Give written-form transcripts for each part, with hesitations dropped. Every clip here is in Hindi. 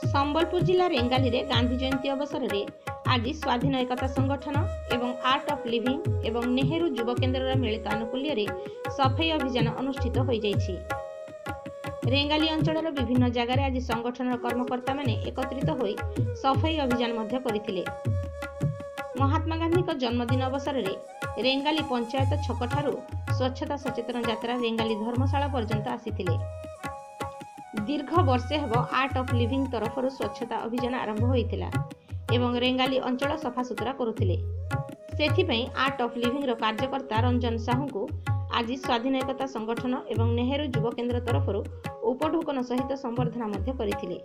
संबलपुर जिला रेंगाली रे गांधी जयंती अवसर में आज स्वाधीन एकता संगठन एवं आर्ट ऑफ लिविंग एवं नेहरू युव केन्द्र मिलित आनुकूल्य रे सफाई अभियान अनुष्ठित हो जाइछि। रेंगाली अंचल विभिन्न जगार आज संगठन कर्मकर्ता माने एकत्रित होई सफाई अभियान मध्य करथिले। महात्मा गांधी का जन्मदिन अवसर में रेंगाली पंचायत छक ठारू स्वच्छता सचेतन यात्रा रेंगाली धर्मशाला पर्यंत आसीथिले। दीर्घ वर्षे हेब आर्ट ऑफ लिविंग तरफ स्वच्छता अभियान आरंभ होइथिला एवं रेंगाली अंचल सफासुतरा करुथिले। सेथिपई आर्ट ऑफ लिविंग रो कार्यकर्ता रंजन साहू को आज स्वाधीन एकता संगठन एवं नेहरू युव केन्द्र तरफ उपढोकन सहित संबर्धना मध्य करिथिले।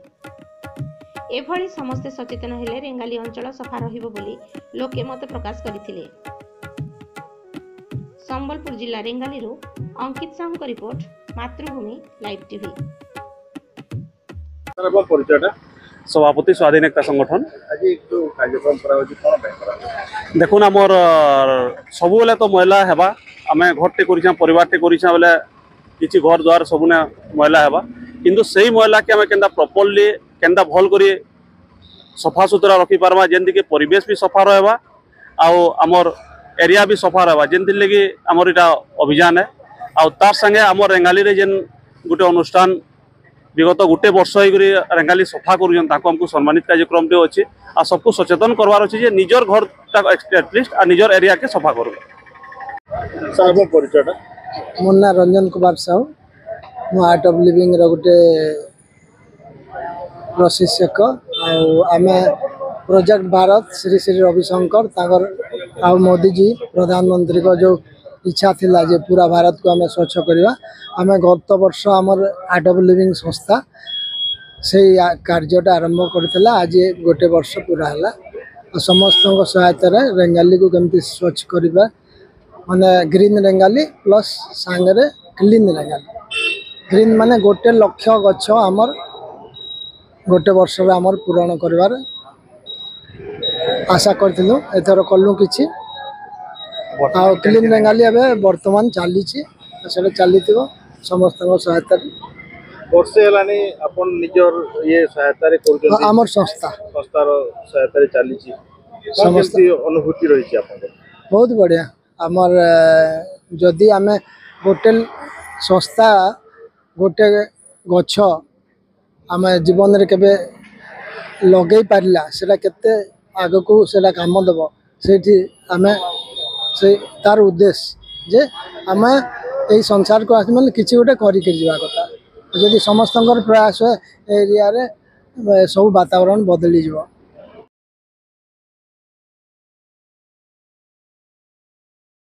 एभली समस्ते सचेतन हेले रेंगाली अंचल सफा रहिबो बोली लोके मत प्रकाश करिथिले। संबलपुर जिला रेंगाली रो अंकित साहू का रिपोर्ट, मातृभूमि लाइव टीवी। सभापति स्वाधीन एकता संगठन देखुन आमर सब बेले तो महिला हेबा आम घरटे करवारटे बेले किसी घर द्वार सबने महिला हेबा किंतु सही महिला के आम के प्रॉपर्ली के भल कर सफा सुतरा रखी पार्बा जेमती कि परिवेश भी सफा रहा आउ आमर एरिया भी सफा रहा जेमती लगी आमर इटा अभियान है आउ तार संगे आमर रेंगाली रे जेन गोटे अनुष्ठान विगत गोटे वर्ष हो रेंगाली सफा करमको सम्मानित कार्यक्रम अच्छे आ सबको सचेतन करवार अच्छे निजर घर एटलिस्ट आ निजर एरिया के सफा कर। मो ना रंजन कुमार साहू, मु आर्ट ऑफ लिविंग रो गोटे प्रशिक्षक आम प्रोजेक्ट भारत श्री श्री रविशंकर तागर आ मोदी जी प्रधानमंत्री को जो इच्छा थिला जे पूरा भारत को आम स्वच्छ करवा आम गत वर्ष आमर आर्ट ऑफ लिविंग संस्था से कार्यटा आरंभ करथिला। आज गोटे वर्ष पूरा है समस्त सहायता रेंगाली को केमती स्वच्छ करवा माने ग्रीन रेंगाली प्लस सांगरे क्लीन रेंगाली। ग्रीन माने गोटे लक्ष्य गछ आमर गोटे वर्ष आमर पूरण करवार आशा करथिलु। एथर कलु किछि आ क्लीन रेंगाली अबे वर्तमान चली चली समस्त सहायता वर्षे हलानी अपन निजर ये सहायता रे करजन हमर संस्थार सहायता रे चली समस्त अनुभूति रही अपन बहुत बढ़िया। हमर जदि आमे गोटे संस्था गोटे गछ आमे जीवन रे केबे लगे पारिला सेला केते आगो को सेला काम देबो सेठी आमे से तार उद्देश्य जे आम यही संसार को आस कि गोटे करा कथा जदि समस्त प्रयास एरिया रे सब वातावरण बदली जाव।